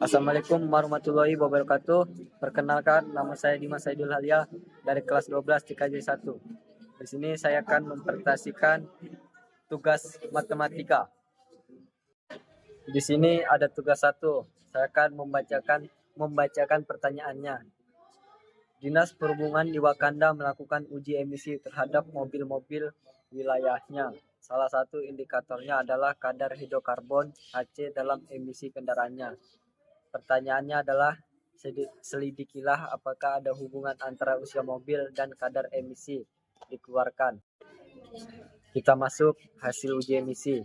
Assalamualaikum warahmatullahi wabarakatuh. Perkenalkan, nama saya Dimas Saidul Halia dari kelas 12 TKJ 1. Di sini saya akan mempresentasikan tugas matematika. Di sini ada tugas 1. Saya akan membacakan pertanyaannya. Dinas Perhubungan di Wakanda melakukan uji emisi terhadap mobil-mobil wilayahnya. Salah satu indikatornya adalah kadar hidrokarbon HC dalam emisi kendaraannya. Pertanyaannya adalah, selidikilah apakah ada hubungan antara usia mobil dan kadar emisi dikeluarkan. Kita masuk hasil uji emisi.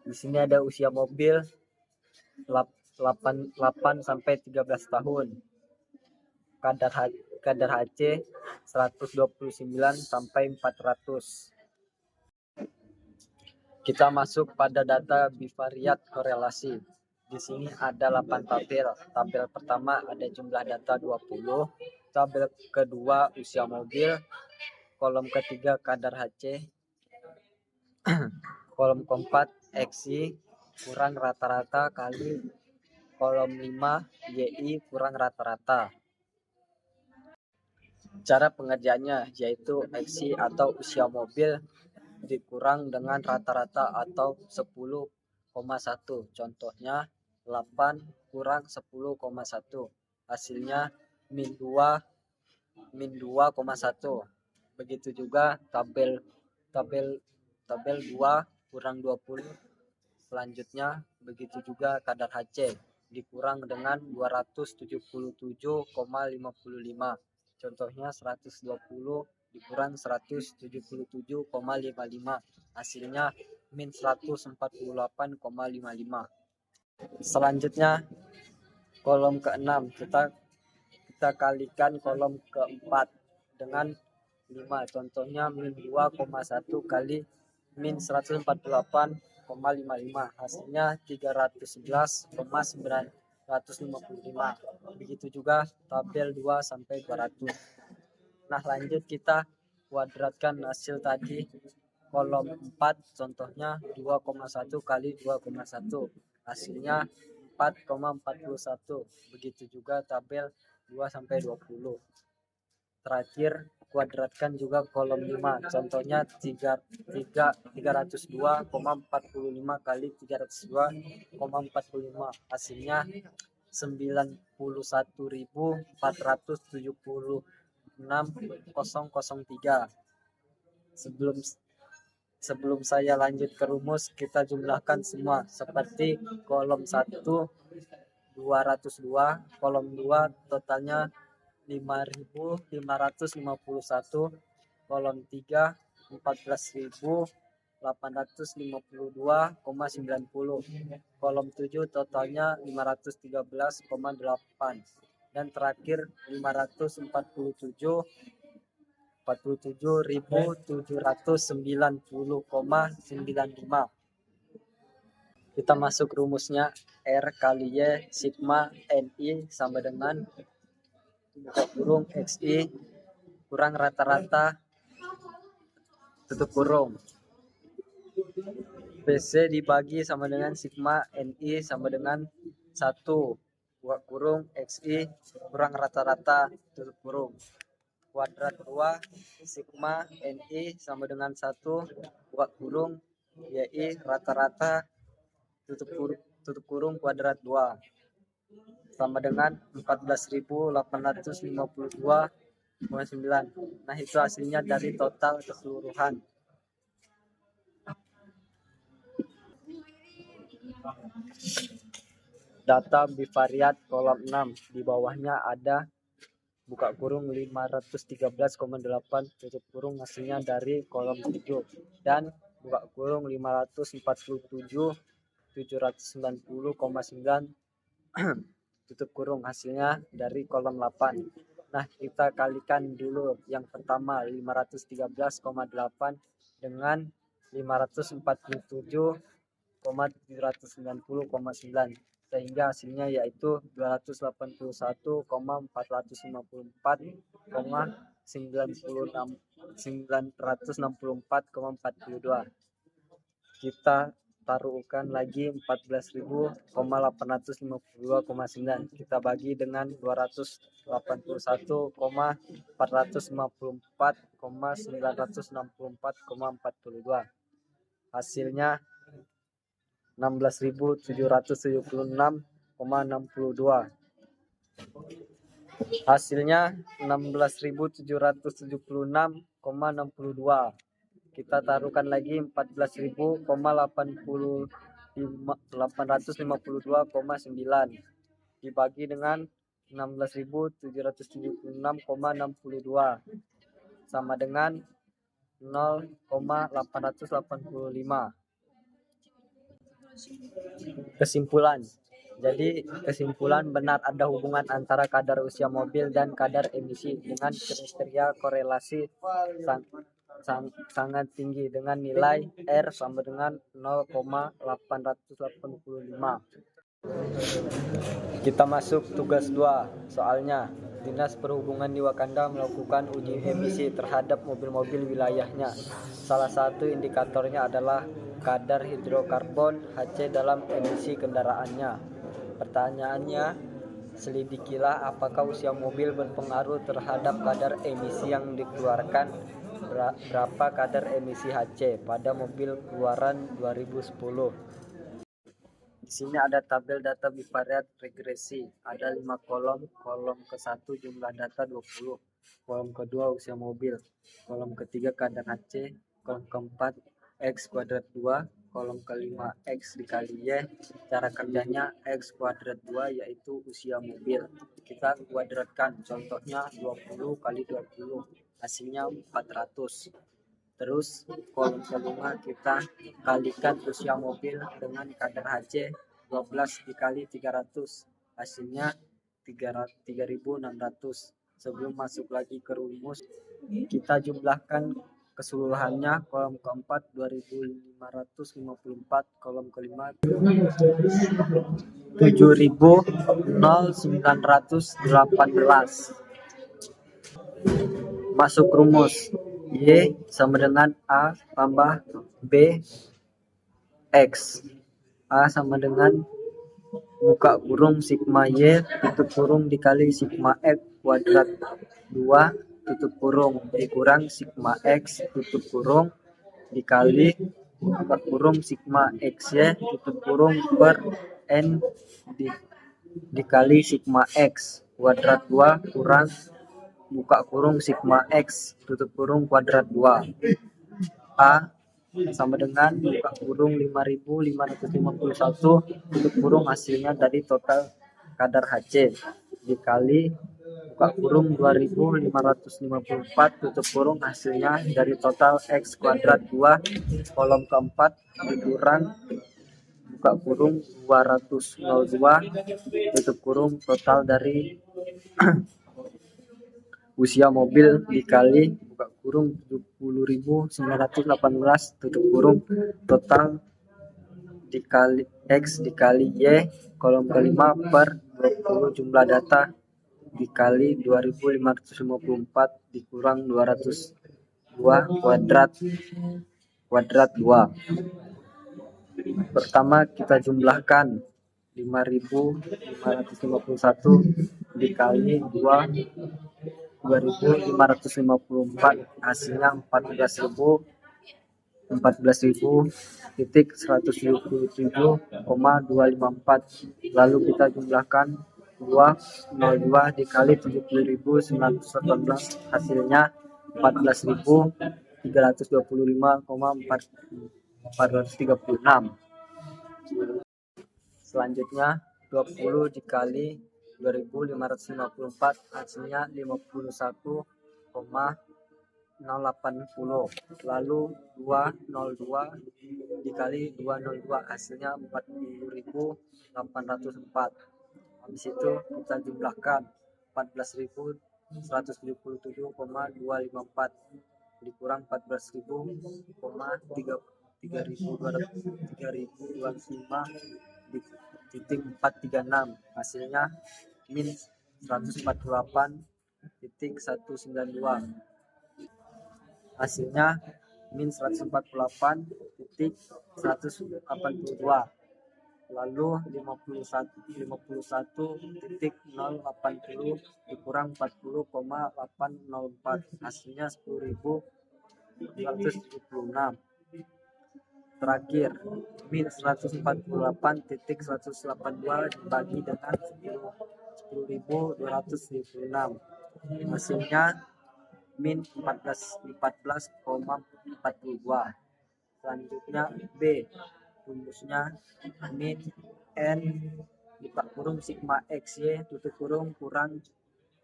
Di sini ada usia mobil 8 sampai 13 tahun. Kadar HC 129 sampai 400. Kita masuk pada data bivariat korelasi. Di sini ada 8 tabel. Tabel pertama ada jumlah data 20, tabel kedua usia mobil, kolom ketiga kadar HC, kolom keempat XI kurang rata-rata kali kolom 5 YI kurang rata-rata. Cara pengerjaannya yaitu XI atau usia mobil dikurang dengan rata-rata atau 10,1. Contohnya 8 kurang 10,1. Hasilnya min 2,1. Begitu juga tabel 2 kurang 20. Selanjutnya begitu juga kadar HC dikurang dengan 277,55. Contohnya 120 dikurang 177,55. Hasilnya min 148,55. Selanjutnya kolom ke-6 kita kalikan kolom ke-4 dengan 5. Contohnya min 2,1 kali min 148,55. Hasilnya 311,955. Begitu juga tabel 2 sampai 200. Nah, lanjut kita kuadratkan hasil tadi. Kolom 4 contohnya 2,1 kali 2,1. Hasilnya 4,41. Begitu juga tabel 2 sampai 20. Terakhir kuadratkan juga kolom 5. Contohnya 302,45 kali 302,45. Hasilnya 91.476,003. Sebelum saya lanjut ke rumus, kita jumlahkan semua seperti kolom 1 202, kolom 2 totalnya 5.551, kolom 3 14.852,90, kolom 7 totalnya 513,8, dan terakhir 547.790,95. Kita masuk rumusnya. R kali Y sigma NI sama dengan buka kurung XI kurang rata-rata tutup kurung. BC dibagi sama dengan sigma NI sama dengan 1 buka kurung XI kurang rata-rata tutup kurung. Kuadrat 2 sigma NI sama dengan 1 buka kurung YI rata-rata tutup kurung kuadrat 2 sama dengan 14.852,9. Nah, itu hasilnya dari total keseluruhan. Data bivariat kolom 6. Di bawahnya ada buka kurung 513,8 tutup kurung hasilnya dari kolom 7, dan buka kurung 547.790,9 tutup kurung hasilnya dari kolom 8. Nah, kita kalikan dulu yang pertama 513,8 dengan 547,790,9, sehingga hasilnya yaitu 281,454,964,42. Kita taruhkan lagi 14.852,9. Kita bagi dengan 281,454,964,42. Hasilnya 16.776,62. Hasilnya 16.776,62. Kita taruhkan lagi 14.852,9 dibagi dengan 16.776,62 sama dengan 0,885. Kesimpulan. Jadi kesimpulan benar ada hubungan antara kadar usia mobil dan kadar emisi dengan kriteria korelasi sangat tinggi dengan nilai R sama dengan 0,885. Kita masuk tugas 2. Soalnya, Dinas Perhubungan di Wakanda melakukan uji emisi terhadap mobil-mobil wilayahnya. Salah satu indikatornya adalah kadar hidrokarbon HC dalam emisi kendaraannya. Pertanyaannya, selidikilah apakah usia mobil berpengaruh terhadap kadar emisi yang dikeluarkan. Berapa kadar emisi HC pada mobil keluaran 2010. Di sini ada tabel data bivariat regresi. Ada 5 kolom. Kolom ke-1 jumlah data 20. Kolom kedua usia mobil. Kolom ketiga kadar HC. Kolom keempat X kuadrat 2. Kolom kelima X dikali Y. Cara kerjanya X kuadrat 2 yaitu usia mobil. Kita kuadratkan. Contohnya 20 kali 20. Hasilnya 400. Terus kolom kelima kita kalikan usia mobil dengan kadar HC 12 dikali 300. Hasilnya 3.600. Sebelum masuk lagi ke rumus, kita jumlahkan keseluruhannya. Kolom keempat 2.554, kolom kelima 7.918. Masuk rumus. Y sama dengan A tambah B X. A sama dengan buka kurung sigma Y tutup kurung dikali sigma X kuadrat 2 tutup kurung dikurang sigma X tutup kurung dikali buka kurung sigma XY tutup kurung per N dikali sigma X kuadrat 2 kurang buka kurung sigma X tutup kurung kuadrat 2. A sama dengan buka kurung 5.551 tutup kurung hasilnya dari total kadar HC dikali buka kurung 2.554 tutup kurung hasilnya dari total X kuadrat 2 kolom keempat dikurang buka kurung 202 tutup kurung total dari usia mobil dikali buka kurung 70.918 tutup kurung total dikali X dikali Y kolom kelima per 20 jumlah data dikali 2.554 dikurang 202 kuadrat 2. Pertama kita jumlahkan 5.551 dikali 2.554 hasilnya 14.177,254. Lalu kita jumlahkan 202 dikali 70.918 hasilnya 14.325,436. Selanjutnya 20 dikali 2.554 hasilnya 51,080. Lalu 202 dikali 202 hasilnya 40.804. Habis itu kita jumlahkan 14.177,254 dikurang 14.000,3.205,436 hasilnya min 148,192. Hasilnya min 148,182. Lalu 51,080 dikurang 40,804 hasilnya 10.276. Terakhir, min 148,182 dibagi dengan 10.276 hasilnya min 14,42. Selanjutnya B, rumusnya min n buka kurung sigma xy tutup kurung kurang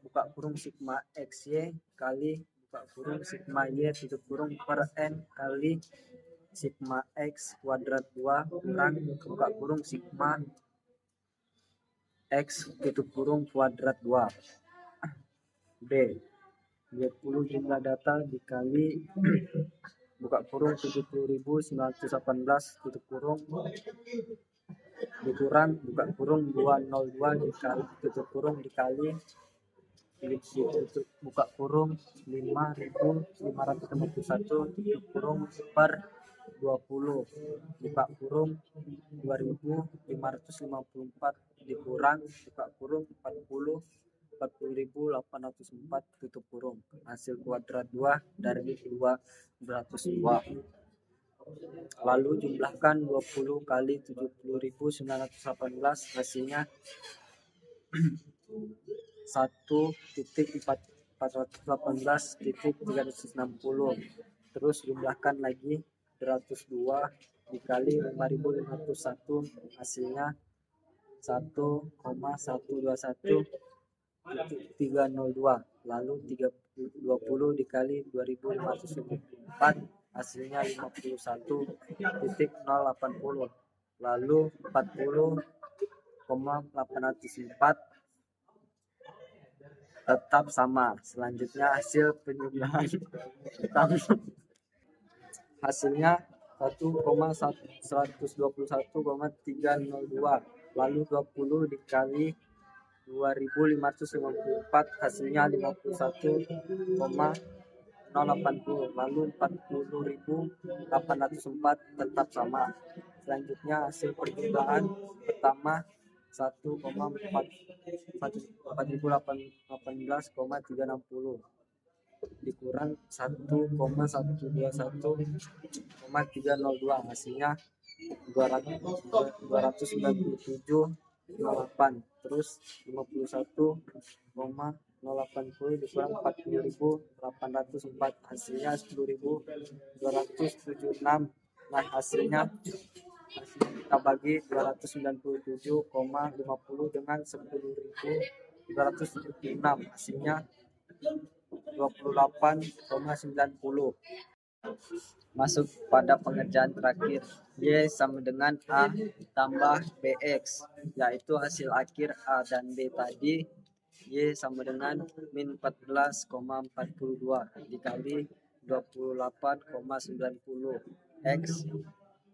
buka kurung sigma xy kali buka kurung sigma y tutup kurung per n kali sigma x kuadrat 2 kurang buka kurung sigma x tutup kurung kuadrat 2. B, 20 jumlah data dikali buka kurung 70.918 tutup kurung dikurang buka kurung 202 dikali tutup kurung dikali tutup buka kurung 5.551 tutup kurung per 20 buka kurung 2.554 dikurang buka kurung 40.804 tutup kurung hasil kuadrat 2 dari 202. Lalu jumlahkan 20 kali 70.918 hasilnya 1.418.360. Terus jumlahkan lagi 102 dikali 5.501 hasilnya 1,121.302. Lalu 20 dikali 2.504 hasilnya 51.080. Lalu 40,804 tetap sama. Selanjutnya hasil penjumlahan hasilnya 1,121,302. Lalu 20 dikali 2.554 hasilnya 51,080. Lalu 40.804 tetap sama. Selanjutnya hasil perjumlahan pertama 4.818,360 dikurang 1,121,302 hasilnya 297,08. Terus 51,080 dikurang 40.804 hasilnya 10.276. Nah hasilnya kita bagi 297,50 dengan 10.276 hasilnya 28,90. Masuk pada pengerjaan terakhir, Y sama dengan A tambah BX, yaitu hasil akhir A dan B tadi. Y sama dengan min 14,42 dikali 28,90 X.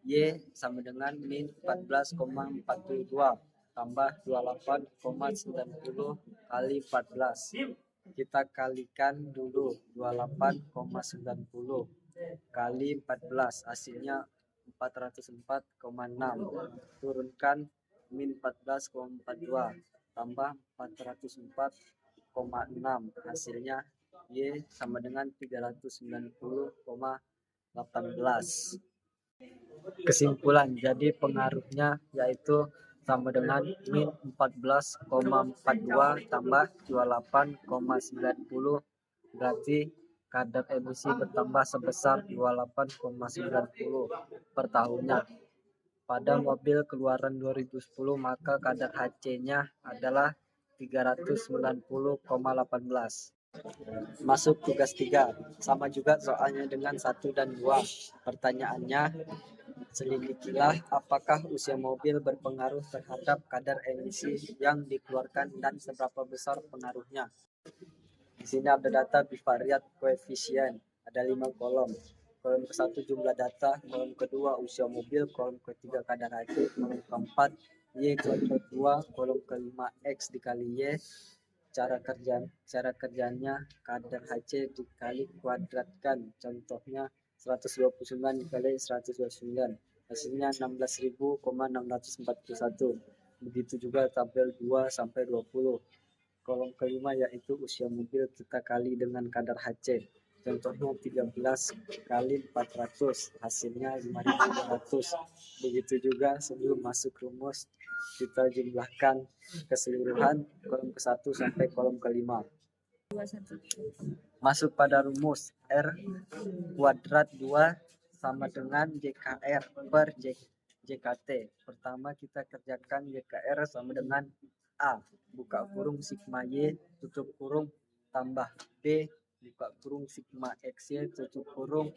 Y sama dengan min 14,42 tambah 28,90 kali 14. Kita kalikan dulu 28,90 kali 14 hasilnya 404,6. Turunkan min 14,42 tambah 404,6 hasilnya Y sama dengan 390,18. Kesimpulan, jadi pengaruhnya yaitu sama dengan min 14,42 tambah 28,90 berarti kadar emisi bertambah sebesar 28,90 per tahunnya. Pada mobil keluaran 2010 maka kadar HC-nya adalah 390,18. Masuk tugas 3, sama juga soalnya dengan 1 dan 2. Pertanyaannya, selidikilah apakah usia mobil berpengaruh terhadap kadar emisi yang dikeluarkan dan seberapa besar pengaruhnya. Di sini ada data bivariat koefisien, ada 5 kolom. Kolom ke-1 jumlah data, kolom kedua usia mobil, kolom ketiga kadar HC, kolom keempat Y, kolom kedua, kolom kelima X dikali Y. Cara kerjanya kadar HC dikali kuadratkan, contohnya 129 dikali 129, hasilnya 16.641. Begitu juga tabel 2 sampai 20. Kolom kelima yaitu usia mobil kita kali dengan kadar HC. Contohnya 13 kali 400, hasilnya 5.200. Begitu juga sebelum masuk rumus, kita jumlahkan keseluruhan kolom ke-1 sampai kolom ke-5. Masuk pada rumus, R kuadrat 2 sama dengan JKR per JKT. Pertama kita kerjakan JKR sama dengan A, buka kurung sigma Y, tutup kurung, tambah B, buka kurung sigma XY, tutup kurung,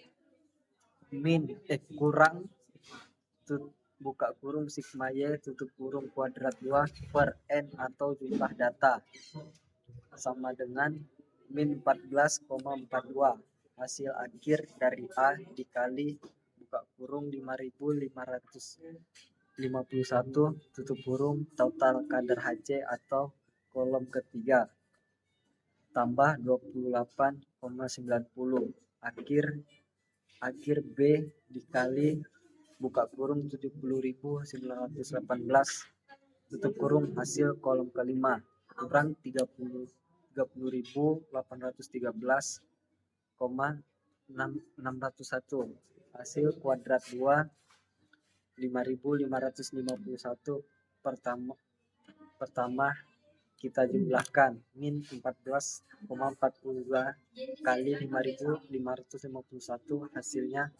kurang, buka kurung sigma Y, tutup kurung kuadrat 2 per N atau jumlah data, sama dengan min 14,42. Hasil akhir dari A dikali buka kurung 5.551 tutup kurung total kadar HC atau kolom ketiga tambah 28,90 akhir B dikali buka kurung 70.918 tutup kurung hasil kolom kelima kurang 30.813,601 hasil kuadrat 2 5.551. Pertama kita jumlahkan min 14,42 kali 5.551 hasilnya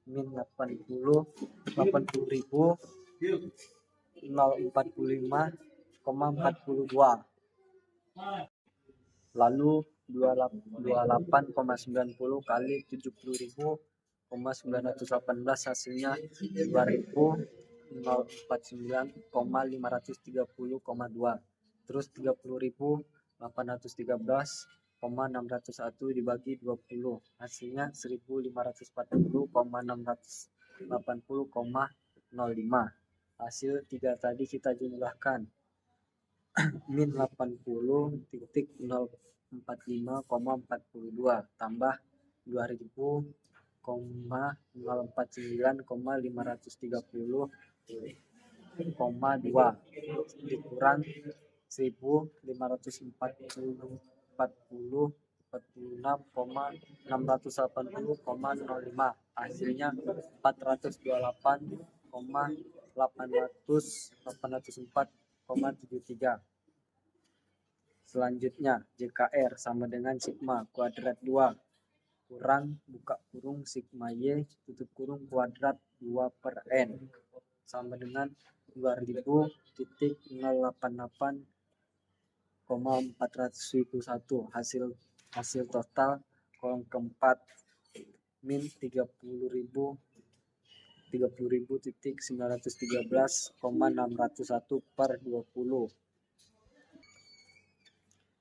min 80.045,42. Lalu 28,90 kali 70.918 hasilnya 2.049,530,2. Terus 30.813,601 dibagi 20 hasilnya 1.540,680,05. Hasil 3 tadi kita jumlahkan, min 80.045,42 tambah 2000,049,530,2 dikurang 1.546,680,05 hasilnya 428,804,73. Selanjutnya JKR sama dengan sigma kuadrat 2 kurang buka kurung sigma Y tutup kurung kuadrat 2 per N sama dengan 2000,088,421. Hasil total kolom keempat min 30.913,601 per 20.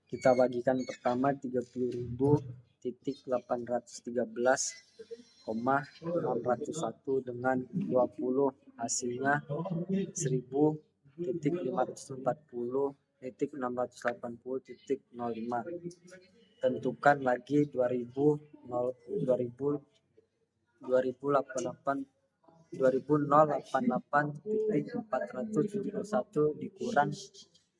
Kita bagikan pertama 30.813,601 dengan 20 hasilnya 1000.540.680.05. Tentukan lagi 2088,421 dikurang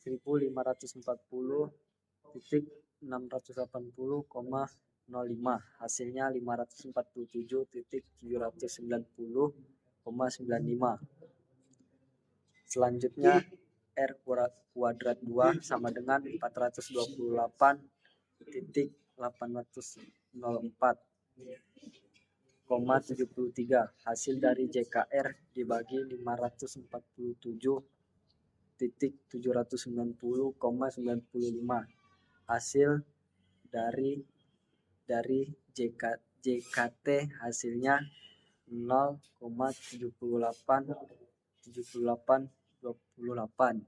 1540.680,05 hasilnya 547.790,95. Selanjutnya R kuadrat 2 sama dengan 428.804,73. Hasil dari JKR dibagi 547.790,95. Hasil dari JKT hasilnya 0,7828.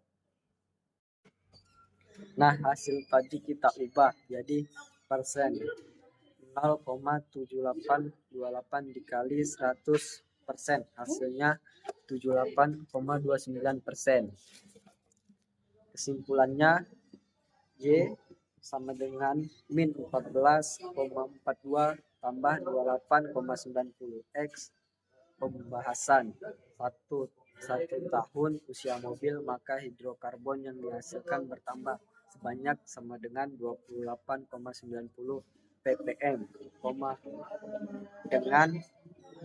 Nah, hasil tadi kita ubah jadi persen. 0,7828 dikali 100%, hasilnya 78,29%. Kesimpulannya Y sama dengan min 14,42 tambah 28,90 X. Pembahasan satu tahun usia mobil, maka hidrokarbon yang dihasilkan bertambah sebanyak sama dengan 28,90 ppm, dengan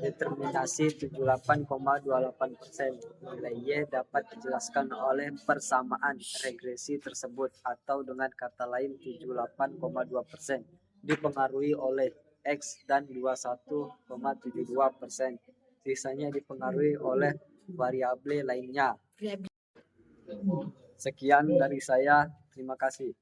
determinasi 78,28%. Nilai Y dapat dijelaskan oleh persamaan regresi tersebut, atau dengan kata lain 78,2% dipengaruhi oleh X dan 21,72%. Sisanya dipengaruhi oleh variabel lainnya. Sekian dari saya, terima kasih.